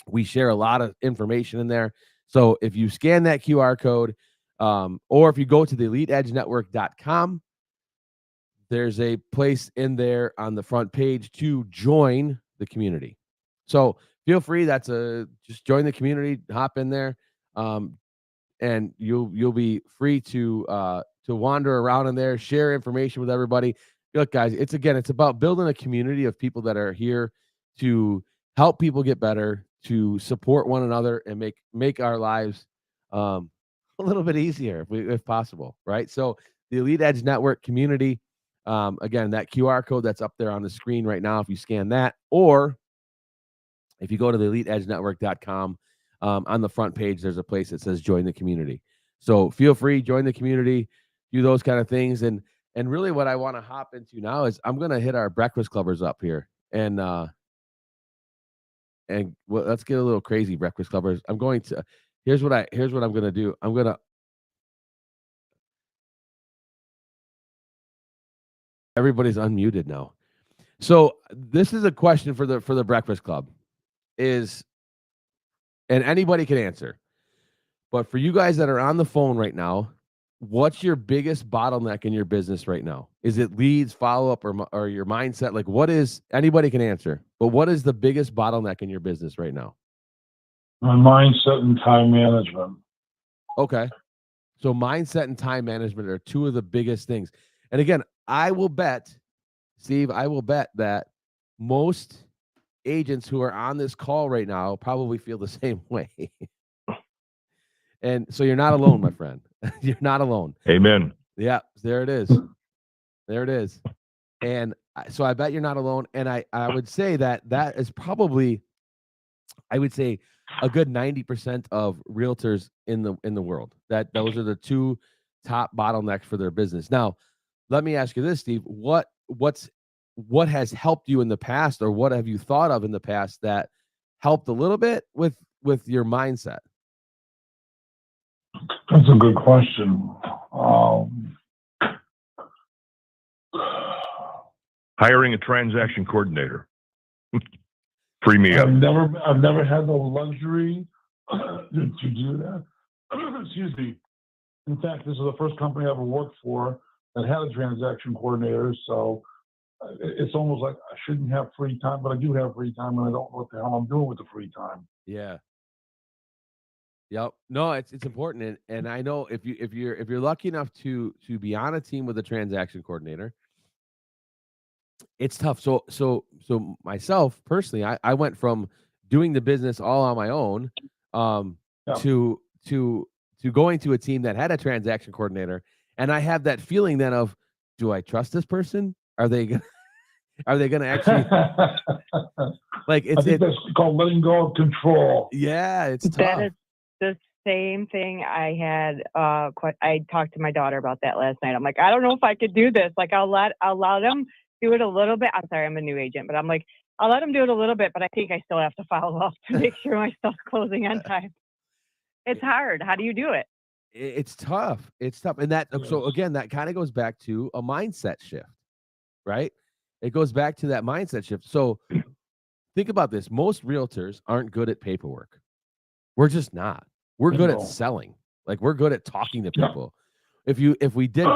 We share a lot of information in there. So if you scan that QR code, or if you go to the eliteedgenetwork.com, there's a place in there on the front page to join the community. So feel free. Just join the community, hop in there. And you'll be free to wander around in there, share information with everybody. Look, guys, it's about building a community of people that are here to help people get better, to support one another, and make our lives a little bit easier if possible, right? So the Elite Edge Network community, again, that QR code that's up there on the screen right now, if you scan that, or if you go to the eliteedgenetwork.com, on the front page, there's a place that says join the community. So feel free, join the community, do those kind of things. And really what I want to hop into now is I'm going to hit our breakfast clubbers up here. And let's get a little crazy, breakfast clubbers. Here's what I'm going to do. Everybody's unmuted now. So this is a question for the Breakfast Club, and anybody can answer. But for you guys that are on the phone right now, what's your biggest bottleneck in your business right now? Is it leads, follow-up, or your mindset? Like, anybody can answer, but what is the biggest bottleneck in your business right now? My mindset and time management. Okay. So mindset and time management are two of the biggest things. And again, I will bet, Steve, that most agents who are on this call right now probably feel the same way. And so you're not alone, my friend. You're not alone. Amen. Yeah, there it is. There it is. And so I bet you're not alone. And I would say that is probably, I would say, a good 90% of realtors in the world. Those are the two top bottlenecks for their business. Now, let me ask you this, Steve. What has helped you in the past, or what have you thought of in the past that helped a little bit with your mindset? That's a good question. Hiring a transaction coordinator. Free me up. I've never had the luxury to do that. Excuse me. In fact, this is the first company I ever worked for that had a transaction coordinator. So it's almost like I shouldn't have free time, but I do have free time, and I don't know what the hell I'm doing with the free time. Yeah. Yep. No, it's important, and I know if you're lucky enough to be on a team with a transaction coordinator, it's tough. So myself personally, I went from doing the business all on my own, to going to a team that had a transaction coordinator, and I have that feeling then of, do I trust this person? Are they gonna actually like I think that's called letting go of control. Yeah, it's tough. That is the same thing I had. I talked to my daughter about that last night. I'm like, I don't know if I could do this. Like, I'll let them do it a little bit. I'm sorry, I'm a new agent, but I'm like, I'll let them do it a little bit, but I think I still have to follow up to make sure my stuff's closing on time. It's hard. How do you do it? It's tough. It's tough. And so again, that kind of goes back to a mindset shift, right? It goes back to that mindset shift. So think about this. Most realtors aren't good at paperwork. We're just not. We're good at selling. Like, we're good at talking to people. If we did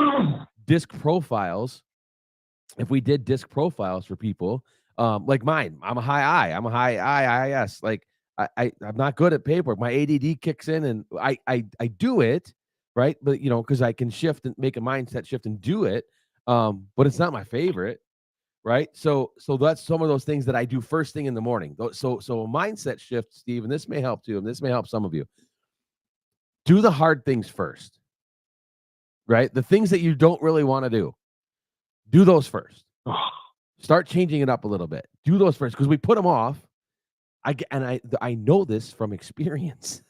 disc profiles, for people, like mine, I'm a high I. I'm a high IIS. Like, I'm not good at paperwork. My ADD kicks in, and I do it, right? But because I can shift and make a mindset shift and do it. But it's not my favorite, right? So that's some of those things that I do first thing in the morning. So a mindset shift, Steve, and this may help too, and this may help some of you. Do the hard things first, right? The things that you don't really want to do those first. Start changing it up a little bit. Do those first, because we put them off. I know this from experience,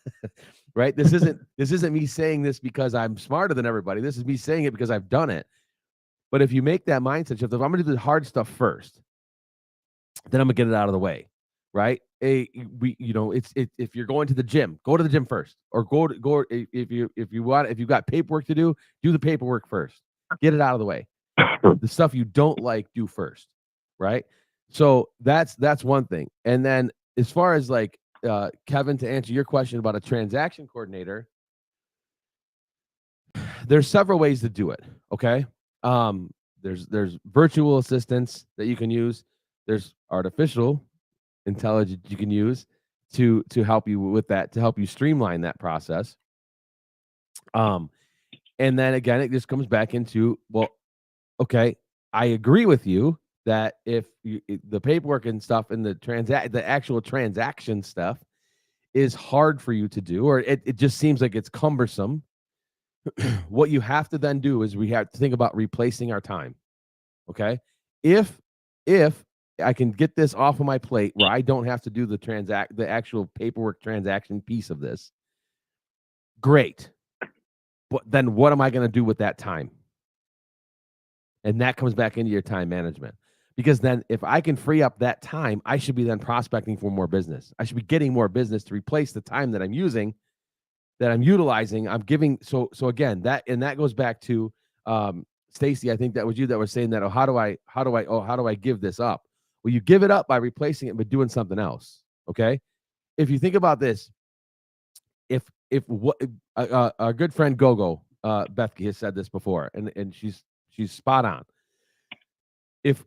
right? This isn't me saying this because I'm smarter than everybody. This is me saying it because I've done it. But if you make that mindset shift, if I'm going to do the hard stuff first, then I'm going to get it out of the way, right? If you're going to the gym, go to the gym first, or go if you've got paperwork to do the paperwork first. Get it out of the way. The stuff you don't like, do first, right? So that's one thing. And then as far as like Kevin, to answer your question about a transaction coordinator, there's several ways to do it. Okay. There's virtual assistants that you can use. There's artificial intelligence you can use to help you with that, to help you streamline that process. And then again, it just comes back into, well, okay, I agree with you that if the paperwork and stuff and the actual transaction stuff is hard for you to do, or it just seems like it's cumbersome. What you have to then do is we have to think about replacing our time. Okay. If I can get this off of my plate where I don't have to do the actual paperwork transaction piece of this, great. But then what am I going to do with that time? And that comes back into your time management. Because then if I can free up that time, I should be then prospecting for more business. I should be getting more business to replace the time that I'm using, that I'm utilizing. I'm giving. So again, that goes back to Stacy. I think that was you that was saying that. How do I give this up? Well, you give it up by replacing it, but doing something else. Okay. If you think about this, if what our good friend Gogo Bethke has said this before, and she's spot on. If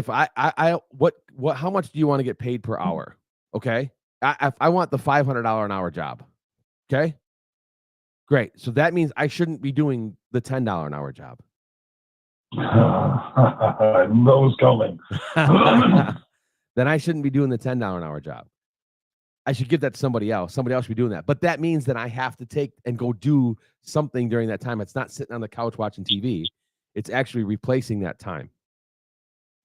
how much do you want to get paid per hour? Okay. I want the $500 an hour job. Okay. Great. So that means I shouldn't be doing the $10 an hour job. I know it's coming. Then I shouldn't be doing the $10 an hour job. I should give that to somebody else. Somebody else should be doing that. But that means that I have to take and go do something during that time. It's not sitting on the couch watching TV. It's actually replacing that time.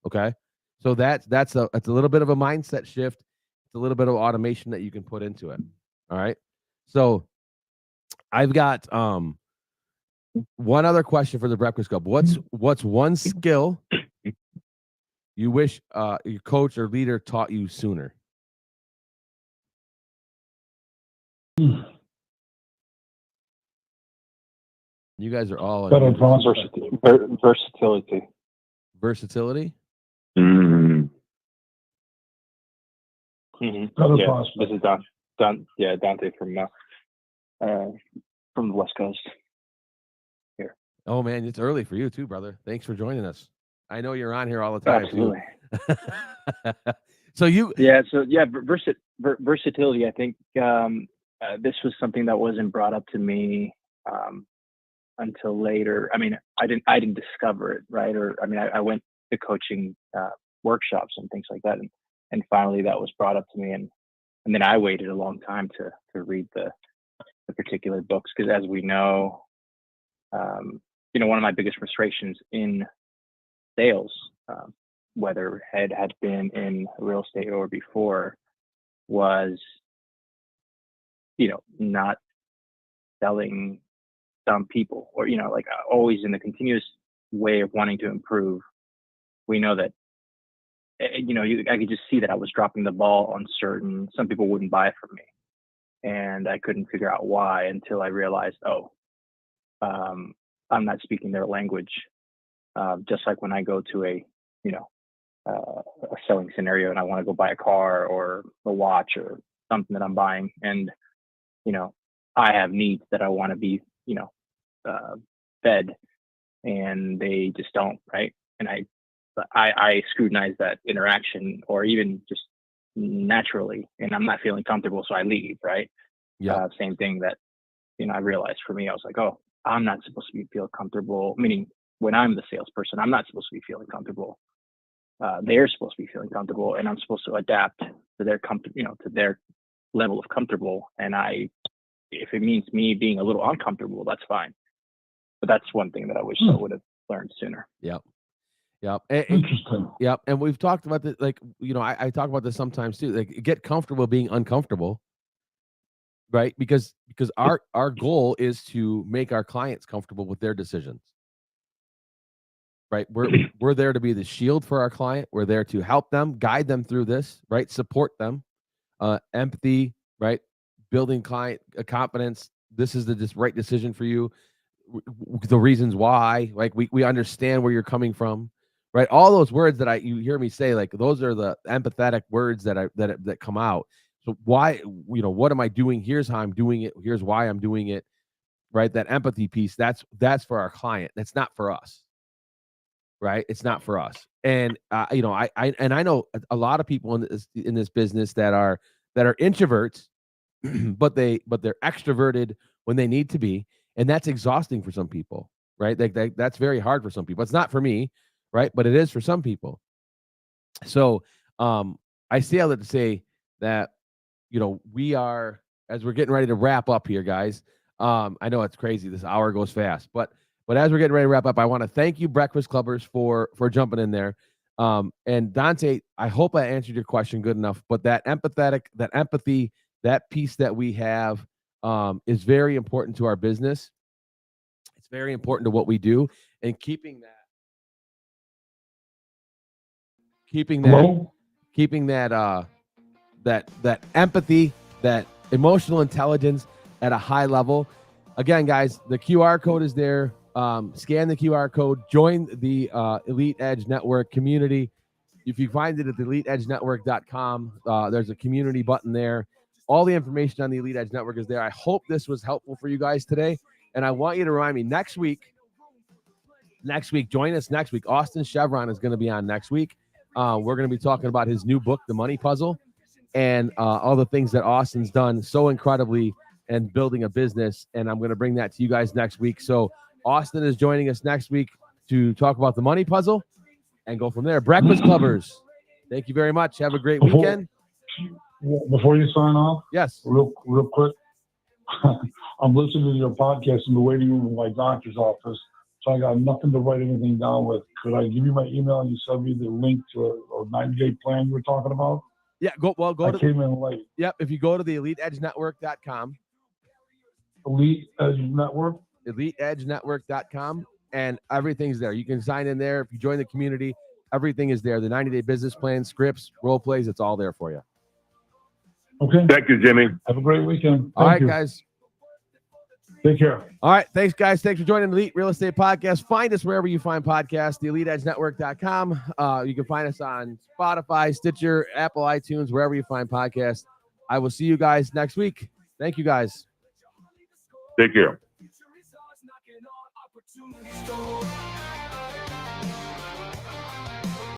Okay. So that's a little bit of a mindset shift. It's a little bit of automation that you can put into it. All right. So I've got one other question for the Breakfast Club. What's one skill you wish your coach or leader taught you sooner? You guys are all Better on process. Versatility. versatility. Mm-hmm. Better Yeah, prospect. this is Dante from the West Coast. Oh man, it's early for you too, brother. Thanks for joining us. I know you're on here all the time. Absolutely. Too. Versatility. I think this was something that wasn't brought up to me until later. I mean, I didn't discover it, right? Or I mean, I went to coaching workshops and things like that, and finally that was brought up to me, and then I waited a long time to read the particular books, because as we know, one of my biggest frustrations in sales, whether it had been in real estate or before, was not selling some people, or like always in the continuous way of wanting to improve. We know that I could just see that I was dropping the ball on some people wouldn't buy from me, and I couldn't figure out why until I realized, I'm not speaking their language. Just like when I go to a selling scenario and I want to go buy a car or a watch or something that I'm buying, and I have needs that I want to be fed, and they just don't, right? And I scrutinize that interaction, or even just naturally, and I'm not feeling comfortable, so I leave, right? Yeah. Same thing that I realized for me. I was like, I'm not supposed to feel comfortable. Meaning, when I'm the salesperson, I'm not supposed to be feeling comfortable. They're supposed to be feeling comfortable, and I'm supposed to adapt to their to their level of comfortable. And if it means me being a little uncomfortable, that's fine. But that's one thing that I wish I would have learned sooner. Yep. Interesting. Yep. And we've talked about this, like, I talk about this sometimes too. Like, get comfortable being uncomfortable, right? Because our goal is to make our clients comfortable with their decisions. Right. We're there to be the shield for our client. We're there to help them, guide them through this, right? Support them. Empathy, right? Building client confidence. This is the right decision for you. The reasons why, like we understand where you're coming from, right? All those words that you hear me say, like those are the empathetic words that come out. So why, what am I doing? Here's how I'm doing it. Here's why I'm doing it, right? That empathy piece, that's for our client. That's not for us. Right? It's not for us. And I know a lot of people in this business that are introverts, but they're extroverted when they need to be, and that's exhausting for some people, right? That's very hard for some people. It's not for me, right? But it is for some people. So I say all that to say that we are, as we're getting ready to wrap up here, guys. I know it's crazy. This hour goes fast, but as we're getting ready to wrap up, I want to thank you, Breakfast Clubbers, for jumping in there. And Dante, I hope I answered your question good enough. But that empathy, that piece that we have is very important to our business. It's very important to what we do, and keeping that empathy, that emotional intelligence at a high level. Again, guys, the QR code is there. Scan the QR code, join the Elite Edge Network community. If you find it at the eliteedgenetwork.com, there's a community button there. All the information on the Elite Edge Network is there. I hope this was helpful for you guys today. And I want you to remind me next week, join us next week. Austin Chevron is going to be on next week. We're going to be talking about his new book, The Money Puzzle, and all the things that Austin's done so incredibly and building a business. And I'm going to bring that to you guys next week. So Austin is joining us next week to talk about the money puzzle and go from there. Breakfast Clubbers, thank you very much. Have a great weekend. Before you sign off, yes, real quick, I'm listening to your podcast in the waiting room of my doctor's office, so I got nothing to write anything down with. Could I give you my email and you send me the link to a 90-day plan you were talking about? Yeah, go I to came in late. yep. If you go to the eliteedgenetwork.com, Elite Edge Network. eliteedgenetwork.com, and everything's there. You can sign in there. If you join the community, everything is there. The 90-day business plan, scripts, role plays, it's all there for you. Okay. Thank you, Jimmy. Have a great weekend. All right, Thank you. guys. Take care. All right. Thanks, guys. Thanks for joining the Elite Real Estate Podcast. Find us wherever you find podcasts, theeliteedgenetwork.com. You can find us on Spotify, Stitcher, Apple iTunes, wherever you find podcasts. I will see you guys next week. Thank you, guys. Take care. Future is ours, knocking on opportunity's door.